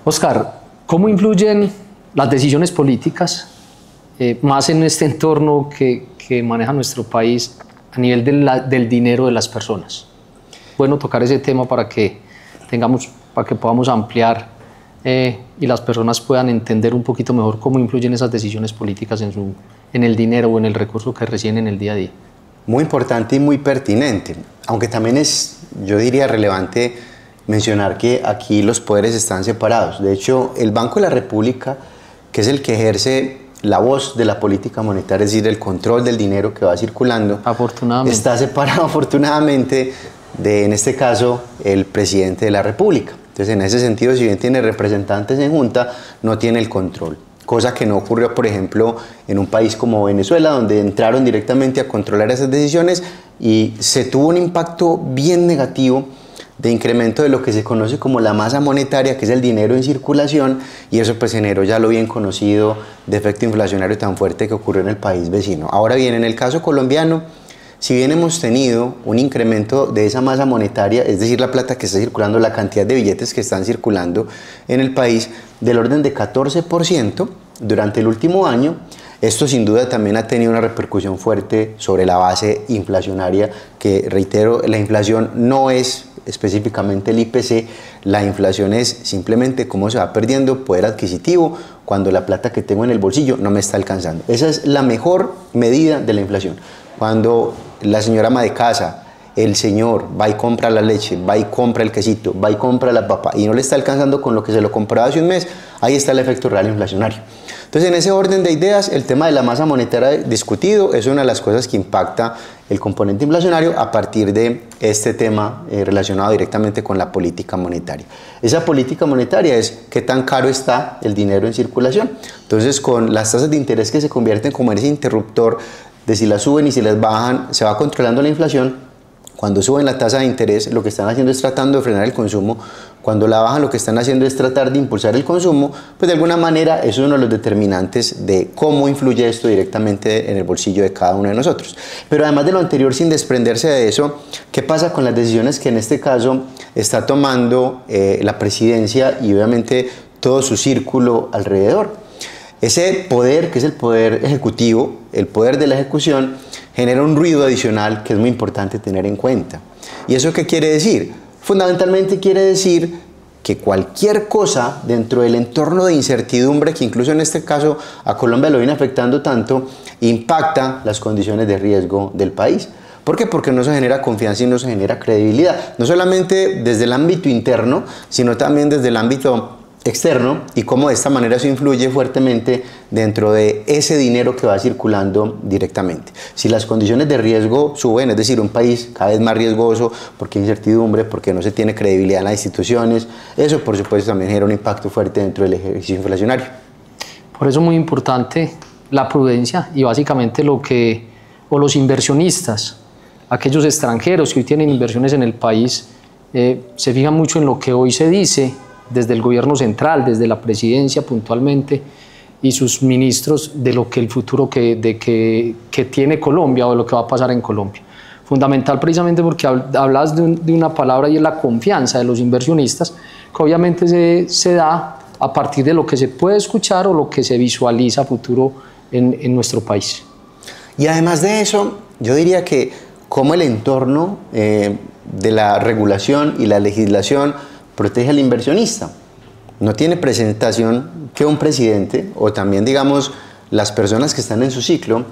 Oscar, ¿cómo influyen las decisiones políticas, más en este entorno que maneja nuestro país, a nivel del dinero de las personas? Bueno, tocar ese tema para que podamos ampliar y las personas puedan entender un poquito mejor cómo influyen esas decisiones políticas en el dinero o en el recurso que reciben en el día a día. Muy importante y muy pertinente, aunque también es, yo diría, relevante mencionar que aquí los poderes están separados. De hecho, el Banco de la República, que es el que ejerce la voz de la política monetaria, es decir, el control del dinero que va circulando, está separado afortunadamente de, en este caso, el presidente de la República. Entonces, en ese sentido, si bien tiene representantes en junta, no tiene el control. Cosa que no ocurrió, por ejemplo, en un país como Venezuela, donde entraron directamente a controlar esas decisiones y se tuvo un impacto bien negativo de incremento de lo que se conoce como la masa monetaria, que es el dinero en circulación, y eso pues generó ya lo bien conocido de efecto inflacionario tan fuerte que ocurrió en el país vecino. Ahora bien, en el caso colombiano, si bien hemos tenido un incremento de esa masa monetaria, es decir, la plata que está circulando, la cantidad de billetes que están circulando en el país, del orden de 14% durante el último año, esto sin duda también ha tenido una repercusión fuerte sobre la base inflacionaria, que reitero, la inflación no es específicamente el IPC, la inflación es simplemente cómo se va perdiendo poder adquisitivo cuando la plata que tengo en el bolsillo no me está alcanzando. Esa es la mejor medida de la inflación. Cuando la señora ama de casa, el señor va y compra la leche, va y compra el quesito, va y compra la papa y no le está alcanzando con lo que se lo compraba hace un mes, ahí está el efecto real inflacionario. Entonces, en ese orden de ideas, el tema de la masa monetaria discutido es una de las cosas que impacta el componente inflacionario a partir de este tema relacionado directamente con la política monetaria. Esa política monetaria es qué tan caro está el dinero en circulación. Entonces, con las tasas de interés que se convierten como en ese interruptor de si las suben y si las bajan, se va controlando la inflación. Cuando suben la tasa de interés, lo que están haciendo es tratando de frenar el consumo. Cuando la bajan, lo que están haciendo es tratar de impulsar el consumo. Pues de alguna manera, eso es uno de los determinantes de cómo influye esto directamente en el bolsillo de cada uno de nosotros. Pero además de lo anterior, sin desprenderse de eso, ¿qué pasa con las decisiones que en este caso está tomando la presidencia y obviamente todo su círculo alrededor? Ese poder, que es el poder ejecutivo, el poder de la ejecución, genera un ruido adicional que es muy importante tener en cuenta. ¿Y eso qué quiere decir? Fundamentalmente quiere decir que cualquier cosa dentro del entorno de incertidumbre, que incluso en este caso a Colombia lo viene afectando tanto, impacta las condiciones de riesgo del país. ¿Por qué? Porque no se genera confianza y no se genera credibilidad, no solamente desde el ámbito interno, sino también desde el ámbito externo, y cómo de esta manera eso influye fuertemente dentro de ese dinero que va circulando directamente. Si las condiciones de riesgo suben, es decir, un país cada vez más riesgoso porque hay incertidumbre, porque no se tiene credibilidad en las instituciones, eso por supuesto también genera un impacto fuerte dentro del ejercicio inflacionario. Por eso es muy importante la prudencia y básicamente los inversionistas, aquellos extranjeros que hoy tienen inversiones en el país, se fijan mucho en lo que hoy se dice desde el gobierno central, desde la presidencia puntualmente y sus ministros, de lo que el futuro que tiene Colombia o de lo que va a pasar en Colombia. Fundamental precisamente porque hablas de una palabra y es la confianza de los inversionistas, que obviamente se da a partir de lo que se puede escuchar o lo que se visualiza a futuro en nuestro país. Y además de eso, yo diría que como el entorno de la regulación y la legislación protege al inversionista. No tiene presentación que un presidente o también, digamos, las personas que están en su ciclo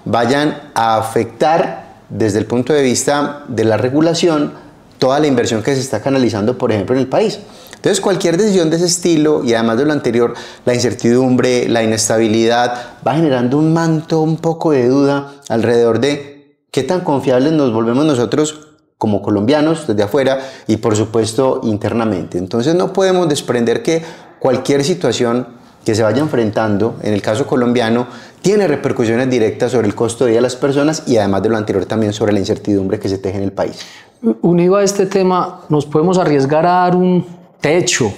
vayan a afectar desde el punto de vista de la regulación toda la inversión que se está canalizando, por ejemplo, en el país. Entonces, cualquier decisión de ese estilo, y además de lo anterior, la incertidumbre, la inestabilidad, va generando un manto, un poco de duda alrededor de qué tan confiables nos volvemos nosotros como colombianos desde afuera y por supuesto internamente. Entonces no podemos desprender que cualquier situación que se vaya enfrentando, en el caso colombiano, tiene repercusiones directas sobre el costo de vida de las personas y además de lo anterior también sobre la incertidumbre que se teje en el país. Unido a este tema, nos podemos arriesgar a dar un techo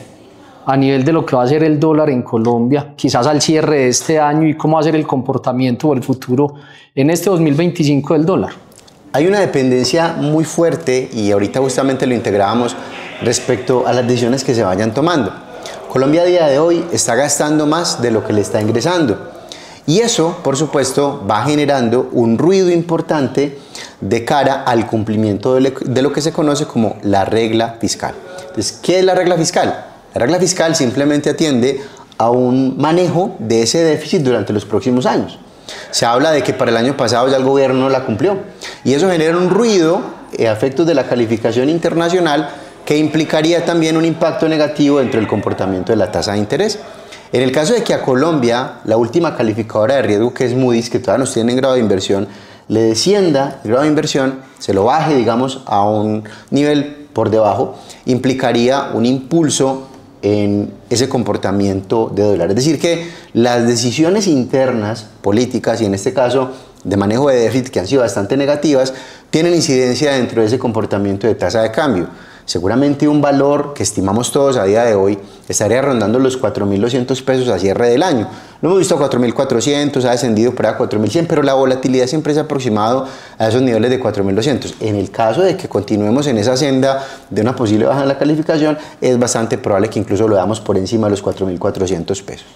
a nivel de lo que va a ser el dólar en Colombia, quizás al cierre de este año, y cómo va a ser el comportamiento o el futuro en este 2025 del dólar. Hay una dependencia muy fuerte, y ahorita justamente lo integrábamos, respecto a las decisiones que se vayan tomando. Colombia a día de hoy está gastando más de lo que le está ingresando. Y eso, por supuesto, va generando un ruido importante de cara al cumplimiento de lo que se conoce como la regla fiscal. Entonces, ¿qué es la regla fiscal? La regla fiscal simplemente atiende a un manejo de ese déficit durante los próximos años. Se habla de que para el año pasado ya el gobierno no la cumplió. Y eso genera un ruido a efectos de la calificación internacional que implicaría también un impacto negativo dentro del comportamiento de la tasa de interés. En el caso de que a Colombia, la última calificadora de riesgo, que es Moody's, que todavía nos tiene en grado de inversión, le descienda el grado de inversión, se lo baje, digamos, a un nivel por debajo, implicaría un impulso en ese comportamiento de dólar. Es decir, que las decisiones internas políticas, y en este caso de manejo de déficit, que han sido bastante negativas, tienen incidencia dentro de ese comportamiento de tasa de cambio. Seguramente un valor que estimamos todos a día de hoy estaría rondando los 4.200 pesos a cierre del año. Lo hemos visto a 4.400, ha descendido para 4.100, pero la volatilidad siempre se ha aproximado a esos niveles de 4.200. En el caso de que continuemos en esa senda de una posible baja en la calificación, es bastante probable que incluso lo veamos por encima de los 4.400 pesos.